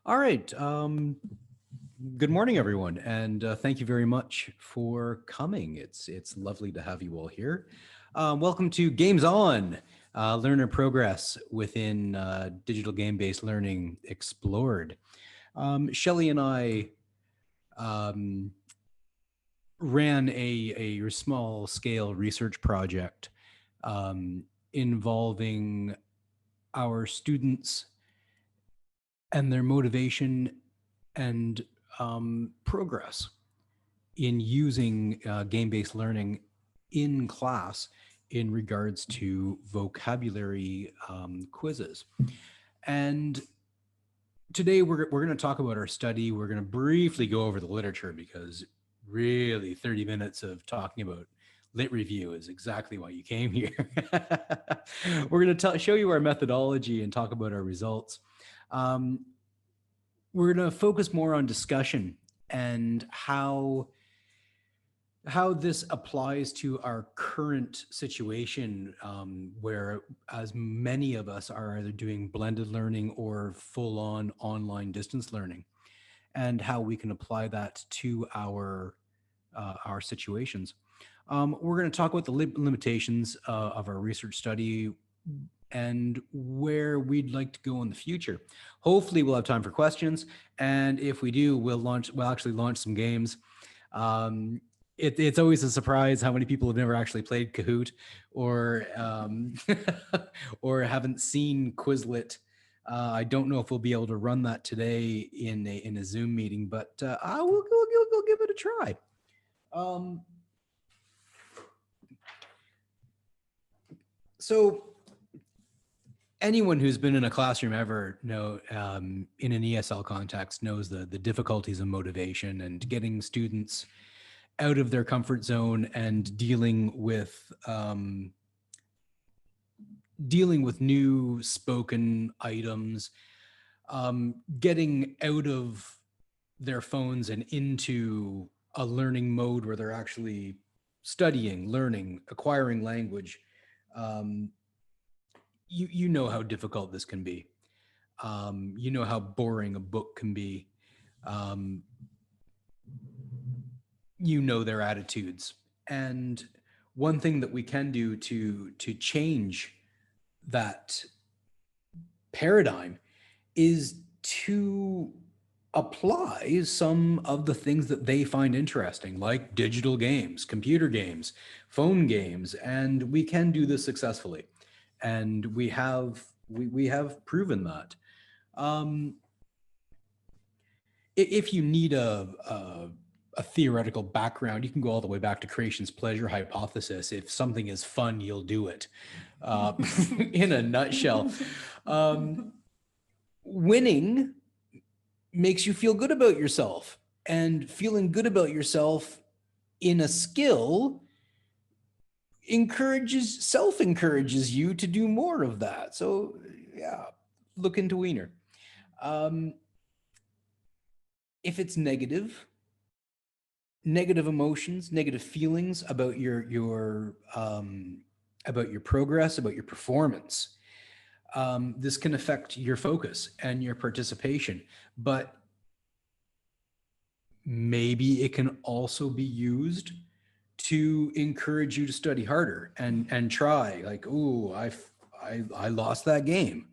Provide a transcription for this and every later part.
All right. Good morning, everyone, and thank you very much for coming. It's lovely to have you all here. Welcome to Games On, Learner Progress within Digital Game-Based Learning Explored. Shelley and I um, ran a small-scale research project involving our students and their motivation and progress in using game-based learning in class in regards to vocabulary quizzes. And today we're going to talk about our study. We're going to briefly go over the literature because really 30 minutes of talking about lit review is exactly why you came here. We're going to show you our methodology and talk about our results. We're going to focus more on discussion and how this applies to our current situation, where as many of us are either doing blended learning or full-on online distance learning, and how we can apply that to our situations. We're going to talk about the limitations of our research study and where we'd like to go in the future. Hopefully we'll have time for questions, and if we do, we'll actually launch some games. It's always a surprise how many people have never actually played Kahoot or or haven't seen Quizlet. I don't know if we'll be able to run that today in a Zoom meeting, but we'll give it a try. So anyone who's been in a classroom ever in an ESL context knows the difficulties of motivation and getting students out of their comfort zone and dealing with new spoken items, getting out of their phones and into a learning mode where they're actually studying, learning, acquiring language. You know how difficult this can be. You know how boring a book can be. You know their attitudes. And one thing that we can do to change that paradigm is to apply some of the things that they find interesting, like digital games, computer games, phone games, and we can do this successfully. And we have proven that. If you need a theoretical background, you can go all the way back to creation's pleasure hypothesis. If something is fun, you'll do it. In a nutshell, winning makes you feel good about yourself, and feeling good about yourself in a skill self-encourages you to do more of that. So yeah, look into Wiener. If it's negative emotions, negative feelings about your progress, about your performance, this can affect your focus and your participation. But maybe it can also be used to encourage you to study harder and try, like, ooh, I lost that game.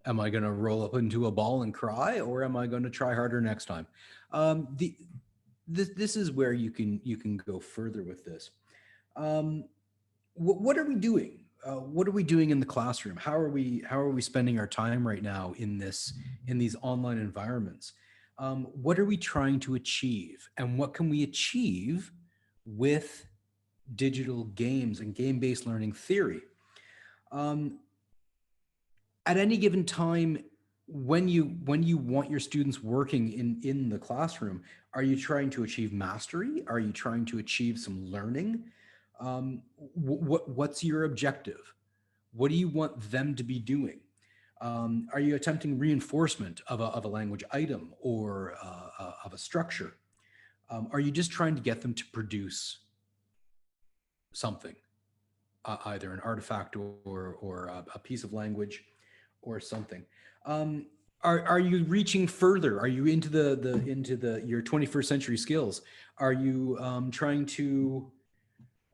Am I going to roll up into a ball and cry, or am I going to try harder next time? This is where you can go further with this. What are we doing? What are we doing in the classroom? How are we spending our time right now in these online environments? What are we trying to achieve, and what can we achieve with digital games and game-based learning theory? At any given time, when you want your students working in the classroom, are you trying to achieve mastery? Are you trying to achieve some learning? What's your objective? What do you want them to be doing? Are you attempting reinforcement of a language item or of a structure? Are you just trying to get them to produce something, either an artifact or a piece of language or something? Are you reaching further? Are you into your 21st century skills? Are you trying to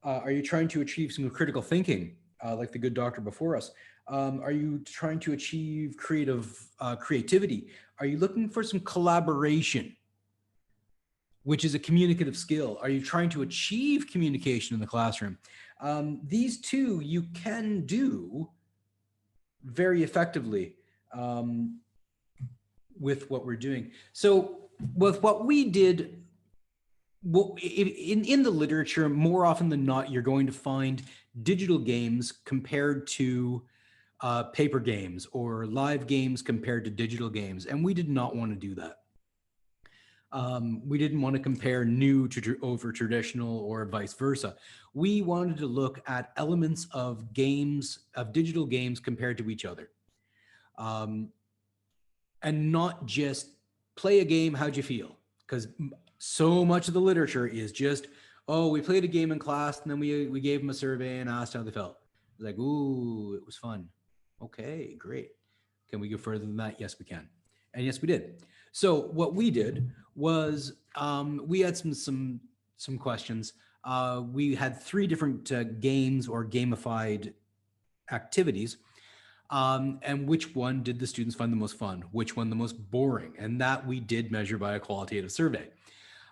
achieve some critical thinking, like the good doctor before us? Are you trying to achieve creativity? Are you looking for some collaboration, which is a communicative skill? Are you trying to achieve communication in the classroom? These two you can do very effectively with what we're doing. So with what we did, well, in the literature, more often than not, you're going to find digital games compared to paper games, or live games compared to digital games. And we did not want to do that. We didn't want to compare new over traditional or vice versa. We wanted to look at elements of digital games compared to each other. And not just play a game, how'd you feel? Because so much of the literature is just, oh, we played a game in class and then we gave them a survey and asked how they felt. Like, ooh, it was fun. Okay, great. Can we go further than that? Yes, we can. And yes, we did. So what we did was we had some questions. We had 3 different games or gamified activities. And which one did the students find the most fun? Which one the most boring? And that we did measure by a qualitative survey.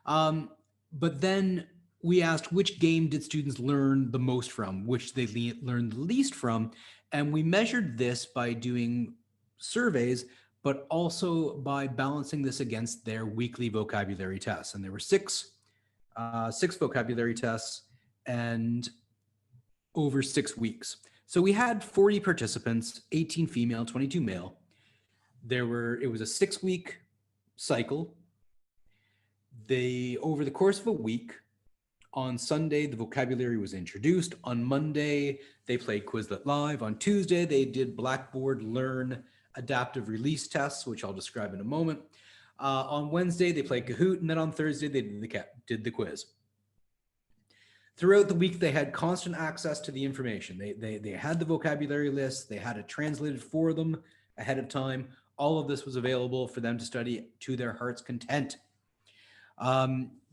But then we asked which game did students learn the most from, which they learned the least from. And we measured this by doing surveys, but also by balancing this against their weekly vocabulary tests. And there were six vocabulary tests and over 6 weeks. So we had 40 participants, 18 female, 22 male. It was a 6-week cycle. Over the course of a week, on Sunday, the vocabulary was introduced. On Monday, they played Quizlet Live. On Tuesday, they did Blackboard Learn adaptive release tests, which I'll describe in a moment. On Wednesday, they played Kahoot, and then on Thursday, they did the quiz. Throughout the week, they had constant access to the information. They had the vocabulary list. They had it translated for them ahead of time. All of this was available for them to study to their heart's content.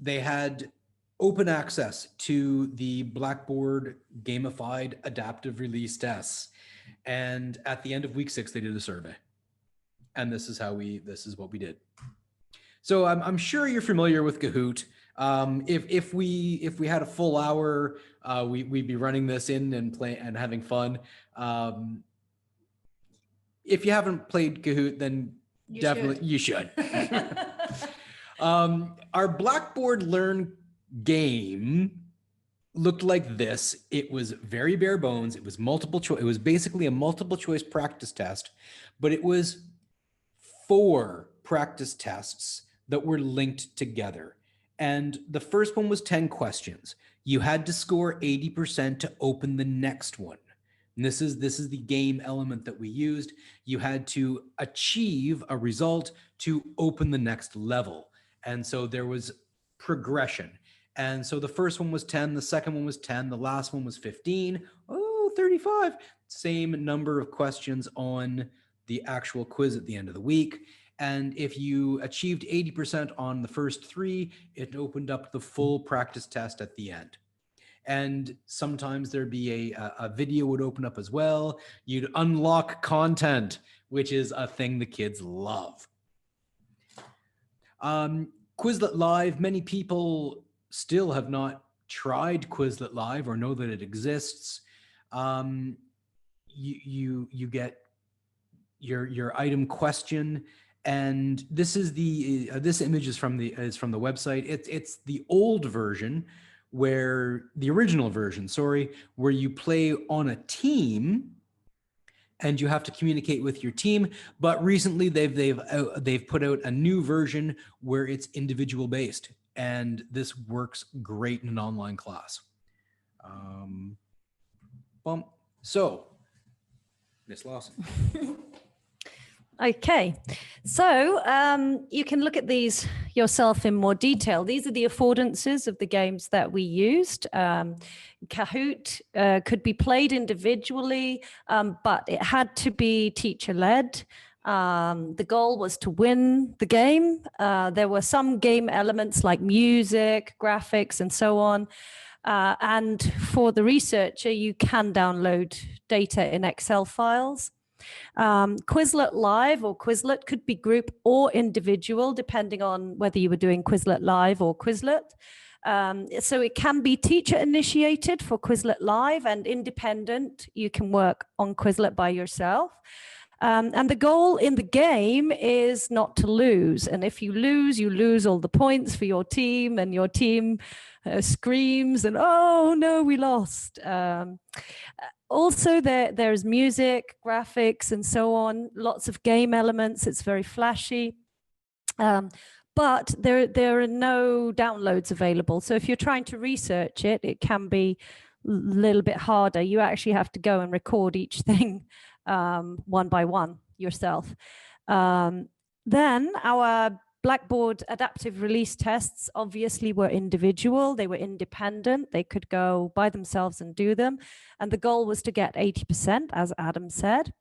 They had open access to the Blackboard gamified adaptive release tests. And at the end of week 6, they did a survey. And this is what we did. So I'm sure you're familiar with Kahoot. If we had a full hour, we'd be running this in and having fun. If you haven't played Kahoot, then you should. Our Blackboard Learn game looked like this. It was very bare bones. It was multiple choice. It was basically a multiple choice practice test, but it was 4 practice tests that were linked together. And the first one was 10 questions. You had to score 80% to open the next one. And this is the game element that we used. You had to achieve a result to open the next level. And so there was progression. And so the first one was 10, the second one was 10, the last one was 15. Oh, 35. Same number of questions on the actual quiz at the end of the week. And if you achieved 80% on the first 3, it opened up the full practice test at the end. And sometimes there'd be a video would open up as well. You'd unlock content, which is a thing the kids love. Quizlet Live, many people still have not tried Quizlet Live or know that it exists. You get your item question, and this is this image is from the website. It's the old version, where the original version, where you play on a team and you have to communicate with your team. But recently they've put out a new version where it's individual based, and this works great in an online class. So, Miss Lawson. Okay, so you can look at these yourself in more detail. These are the affordances of the games that we used. Kahoot could be played individually, but it had to be teacher-led. The goal was to win the game. There were some game elements like music, graphics, and so on. And for the researcher, you can download data in Excel files. Quizlet Live or Quizlet could be group or individual, depending on whether you were doing Quizlet Live or Quizlet. So it can be teacher initiated for Quizlet Live, and independent. You can work on Quizlet by yourself. And the goal in the game is not to lose. And if you lose all the points for your team, and your team screams and, oh no, we lost. Also, there's music, graphics, and so on, lots of game elements. It's very flashy. But there are no downloads available. So if you're trying to research it, it can be a little bit harder. You actually have to go and record each thing one by one yourself. Then our Blackboard adaptive release tests obviously were individual. They were independent. They could go by themselves and do them. And the goal was to get 80%, as Adam said.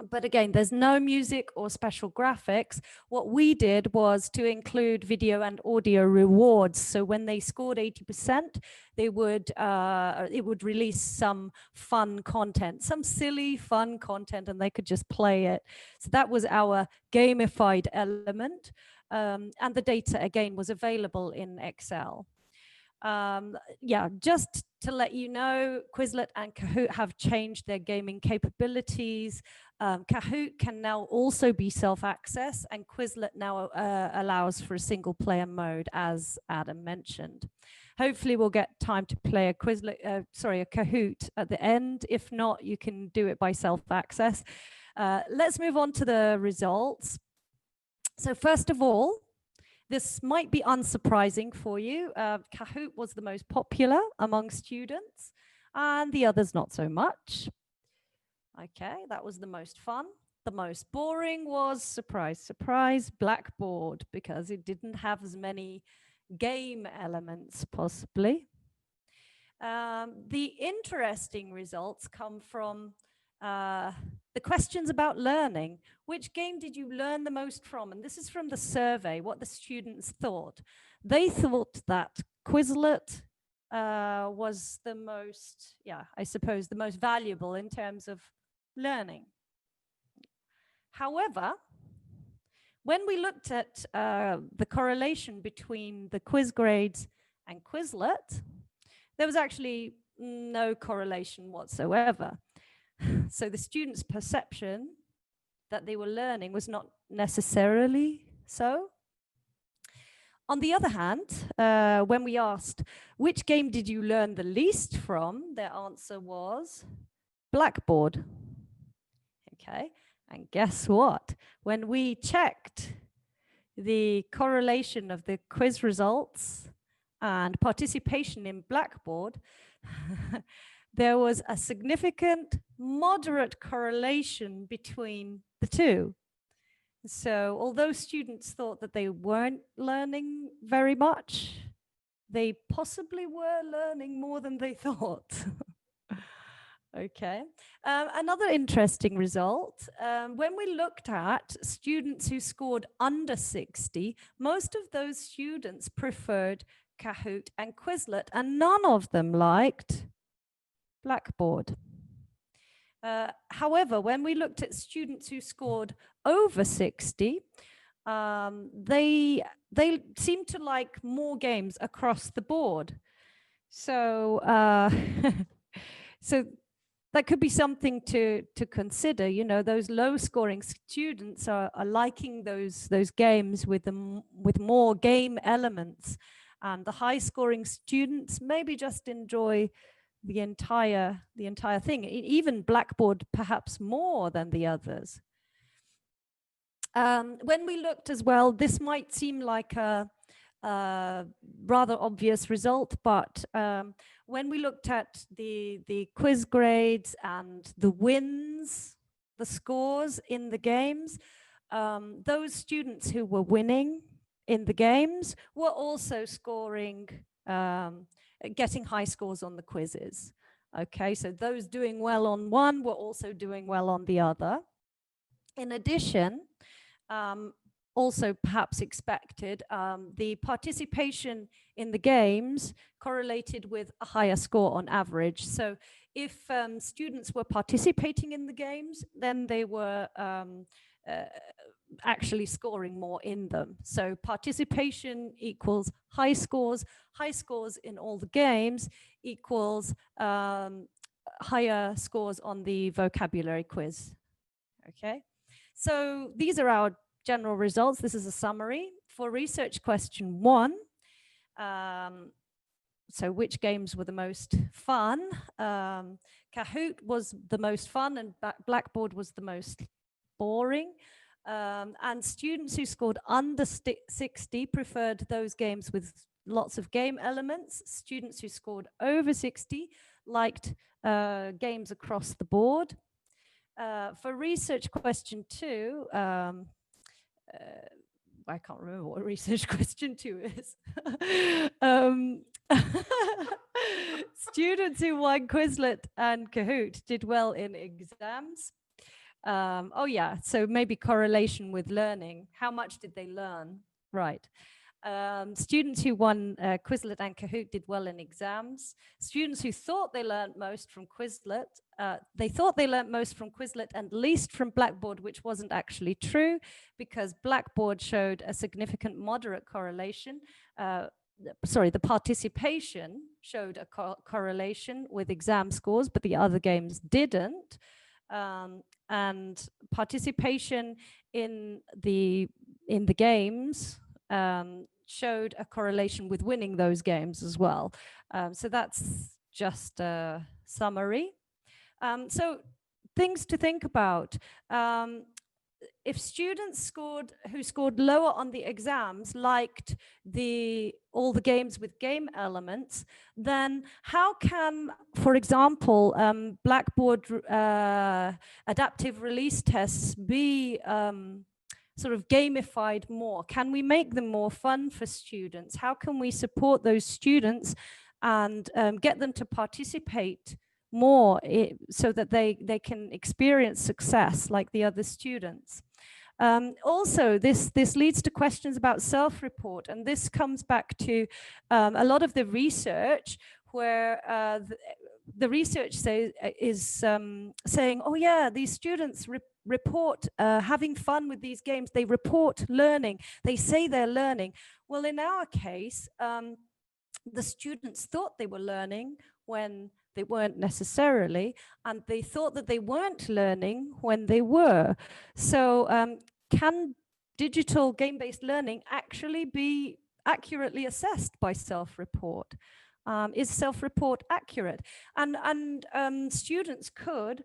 But again, there's no music or special graphics. What we did was to include video and audio rewards. So when they scored 80%, they would it would release some fun content, some silly fun content, and they could just play it. So that was our gamified element. And the data, again, was available in Excel. Yeah, just to let you know, Quizlet and Kahoot have changed their gaming capabilities. Kahoot can now also be self-access, and Quizlet now allows for a single player mode, as Adam mentioned. Hopefully we'll get time to play a Kahoot at the end. If not, you can do it by self-access. Let's move on to the results. So first of all, this might be unsurprising for you. Kahoot was the most popular among students, and the others not so much. Okay, that was the most fun. The most boring was, surprise, surprise, Blackboard, because it didn't have as many game elements, possibly. The interesting results come from the questions about learning. Which game did you learn the most from? And this is from the survey, what the students thought. They thought that Quizlet was the most, I suppose, the most valuable in terms of learning. However, when we looked at the correlation between the quiz grades and Quizlet, there was actually no correlation whatsoever. So the students' perception that they were learning was not necessarily so. On the other hand, when we asked, which game did you learn the least from? Their answer was Blackboard. Okay, and guess what? When we checked the correlation of the quiz results and participation in Blackboard, there was a significant moderate correlation between the two. So although students thought that they weren't learning very much, they possibly were learning more than they thought. Okay. Another interesting result, when we looked at students who scored under 60, most of those students preferred Kahoot and Quizlet, and none of them liked Blackboard. However, when we looked at students who scored over 60, they seemed to like more games across the board. So, so that could be something to consider. You know, those low-scoring students are liking those games with more game elements, and the high-scoring students maybe just enjoy the entire thing, even Blackboard perhaps more than the others. When we looked as well, this might seem like a rather obvious result, but when we looked at the quiz grades and the wins, the scores in the games, those students who were winning in the games were also scoring, getting high scores on the quizzes. Okay, so those doing well on one were also doing well on the other. In addition, also perhaps expected, the participation in the games correlated with a higher score on average. So if students were participating in the games, then they were actually scoring more in them. So participation equals high scores in all the games equals higher scores on the vocabulary quiz. Okay, so these are our general results. This is a summary. For research question 1, so which games were the most fun? Kahoot was the most fun and Blackboard was the most boring. And students who scored under 60 preferred those games with lots of game elements. Students who scored over 60 liked games across the board. For research question 2, I can't remember what research question 2 is. Students who won Quizlet and Kahoot did well in exams. Oh yeah, so maybe correlation with learning. How much did they learn? Right. Students who won Quizlet and Kahoot did well in exams. Students who thought they learned most from Quizlet, they thought they learned most from Quizlet and least from Blackboard, which wasn't actually true because Blackboard showed a significant moderate correlation. The participation showed a correlation with exam scores, but the other games didn't. And participation in the games showed a correlation with winning those games as well. So that's just a summary. So things to think about. If students who scored lower on the exams liked all the games with game elements, then how can, for example, Blackboard adaptive release tests be sort of gamified more? Can we make them more fun for students? How can we support those students and get them to participate more so that they can experience success like the other students? Also, this leads to questions about self-report, and this comes back to a lot of the research where the research is saying, oh yeah, these students report having fun with these games. They report learning. They say they're learning. Well, in our case, the students thought they were learning when they weren't necessarily, and they thought that they weren't learning when they were. So can digital game-based learning actually be accurately assessed by self-report? Is self-report accurate? And students could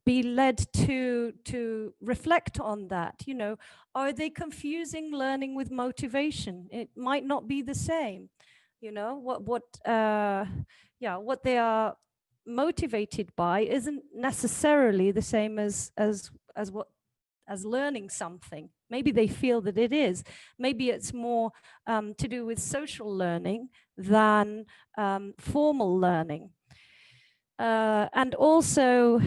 be led to reflect on that. You know, are they confusing learning with motivation? It might not be the same. You know, what they are motivated by isn't necessarily the same as learning something. Maybe they feel that it is. Maybe it's more to do with social learning than formal learning. And also,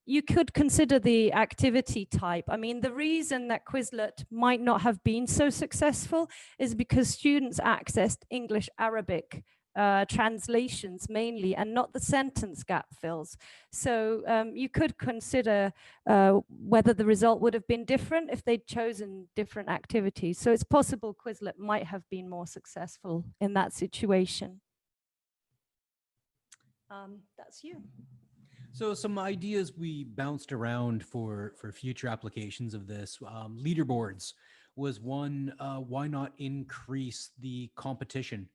you could consider the activity type. I mean, the reason that Quizlet might not have been so successful is because students accessed English-Arabic translations mainly, and not the sentence gap fills. So you could consider whether the result would have been different if they'd chosen different activities. So it's possible Quizlet might have been more successful in that situation. That's you. So some ideas we bounced around for future applications of this. Leaderboards was one. Why not increase the competition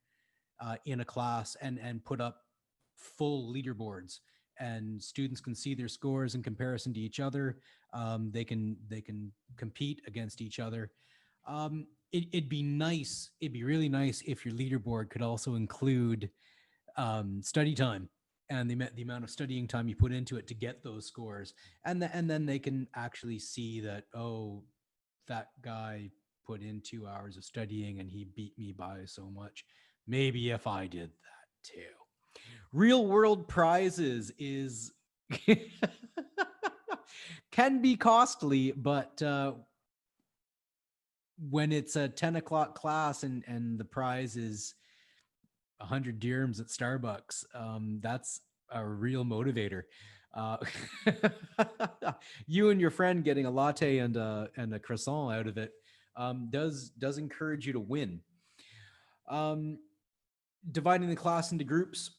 in a class and put up full leaderboards, and students can see their scores in comparison to each other. They can compete against each other. It'd be nice. It'd be really nice if your leaderboard could also include study time and the amount of studying time you put into it to get those scores, and then they can actually see that, oh, that guy put in 2 hours of studying and he beat me by so much. Maybe if I did that too. Real world prizes is can be costly, but when it's a 10 o'clock class and the prize is 100 dirhams at Starbucks, that's a real motivator. Uh, you and your friend getting a latte and a croissant out of it does encourage you to win. Dividing the class into groups,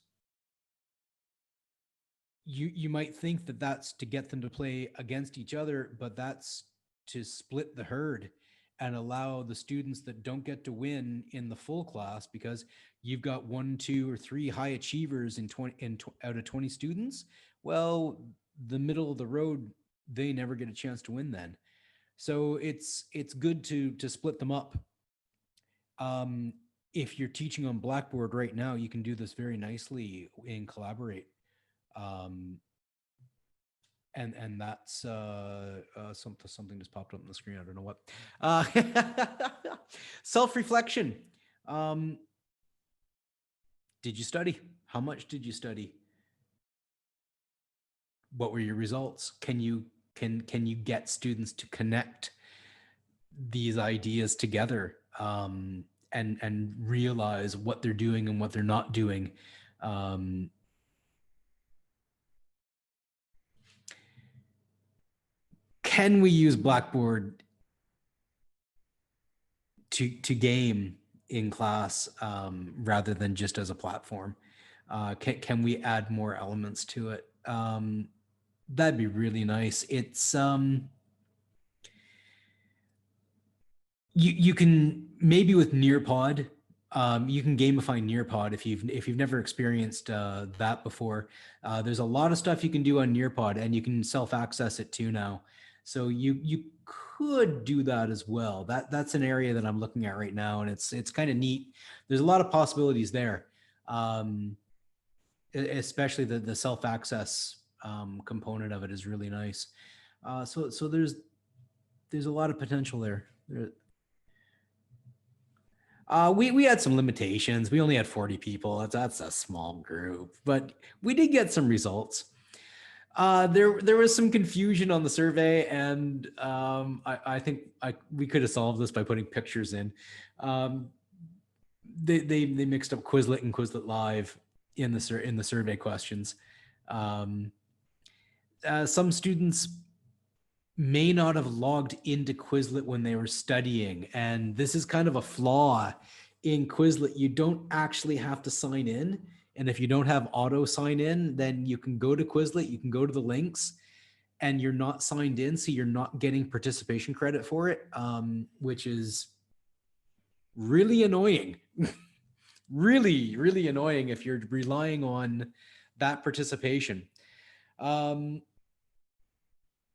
you might think that that's to get them to play against each other, but that's to split the herd and allow the students that don't get to win in the full class, because you've got 1, 2, or 3 high achievers out of 20 students. Well, the middle of the road, they never get a chance to win then. So it's good to split them up. If you're teaching on Blackboard right now, you can do this very nicely in Collaborate. And that's something just popped up on the screen. I don't know what. Self-reflection. Did you study? How much did you study? What were your results? Can you get students to connect these ideas together, and realize what they're doing and what they're not doing? Can we use Blackboard to game in class, rather than just as a platform? Can we add more elements to it? That'd be really nice. It's you can maybe with Nearpod, you can gamify Nearpod if you've never experienced that before. There's a lot of stuff you can do on Nearpod, and you can self-access it too now. So you could do that as well. That's an area that I'm looking at right now, and it's kind of neat. There's a lot of possibilities there, especially the self-access component of it is really nice. So there's a lot of potential there. We had some limitations. We only had 40 people. That's a small group, but we did get some results. There was some confusion on the survey, and I think we could have solved this by putting pictures in. They mixed up Quizlet and Quizlet Live in the survey questions. Some students may not have logged into Quizlet when they were studying, and this is kind of a flaw in Quizlet. You don't actually have to sign in. And if you don't have auto sign in, then you can go to Quizlet, you can go to the links, and you're not signed in, so you're not getting participation credit for it, which is really annoying. Really, really annoying if you're relying on that participation.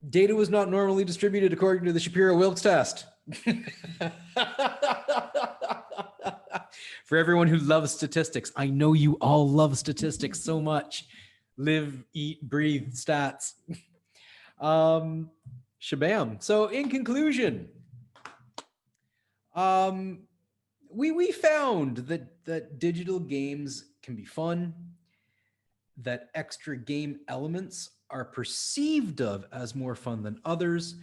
Data was not normally distributed according to the Shapiro-Wilks test. For everyone who loves statistics, I know you all love statistics so much. Live, eat, breathe stats. Shabam. So in conclusion, we found that digital games can be fun, that extra game elements are perceived of as more fun than others.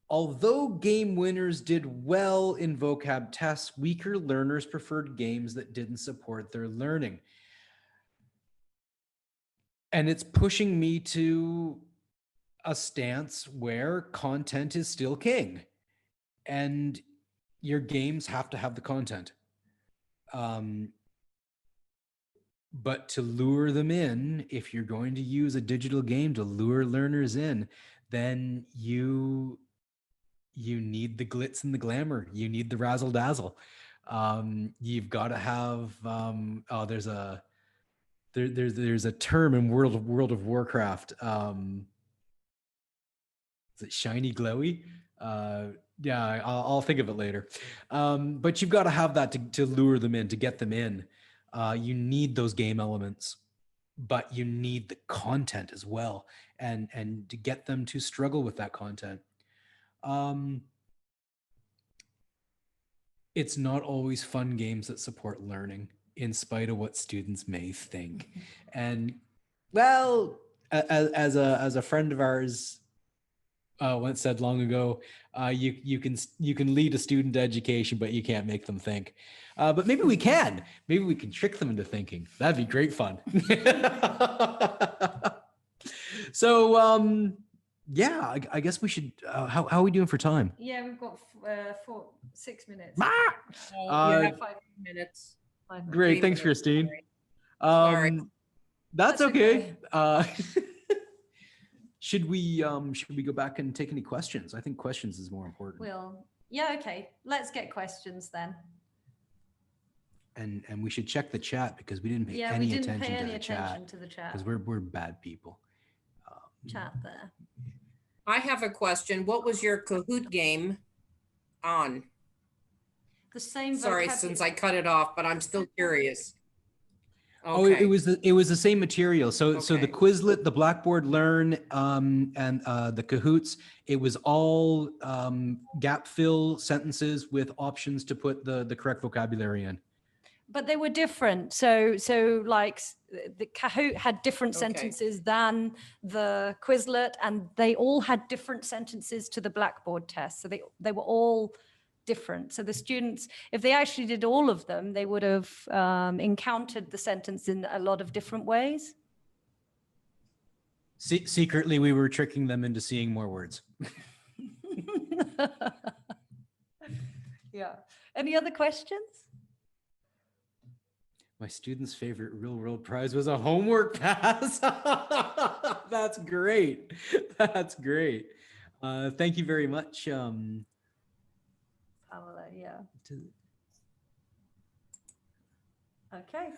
Although game winners did well in vocab tests, weaker learners preferred games that didn't support their learning. And it's pushing me to a stance where content is still king, and your games have to have the content. But to lure them in, if you're going to use a digital game to lure learners in, then you need the glitz and the glamour. You need the razzle dazzle. You've got to have. There's a term in World of Warcraft. Is it shiny glowy? Yeah, I'll think of it later. But you've got to have that to lure them in, to get them in. You need those game elements, but you need the content as well, and to get them to struggle with that content. It's not always fun games that support learning, in spite of what students may think. And well, as a friend of ours once said long ago, you can lead a student to education, but you can't make them think. But maybe we can. Maybe we can trick them into thinking. That'd be great fun. So yeah, I guess we should. How are we doing for time? Yeah, we've got 6 minutes. You have 5 minutes. Great, thanks, Christine. Sorry. That's okay. Should we go back and take any questions? I think questions is more important. Yeah, okay. Let's get questions then. And we should check the chat because we didn't pay any attention to the chat because we're bad people. Chat there. I have a question. What was your Kahoot game on? The same. Sorry, since I cut it off, but I'm still curious. Okay. Oh, it was the same material. So the Quizlet, the Blackboard Learn, and the Kahoots, it was all gap fill sentences with options to put the correct vocabulary in. But they were different. So like the Kahoot had different sentences than the Quizlet, and they all had different sentences to the Blackboard test. So they were all different. So the students, if they actually did all of them, they would have encountered the sentence in a lot of different ways. Secretly, we were tricking them into seeing more words. Yeah. Any other questions? My student's favorite real-world prize was a homework pass. That's great. That's great. Thank you very much. Pamela, yeah. Okay.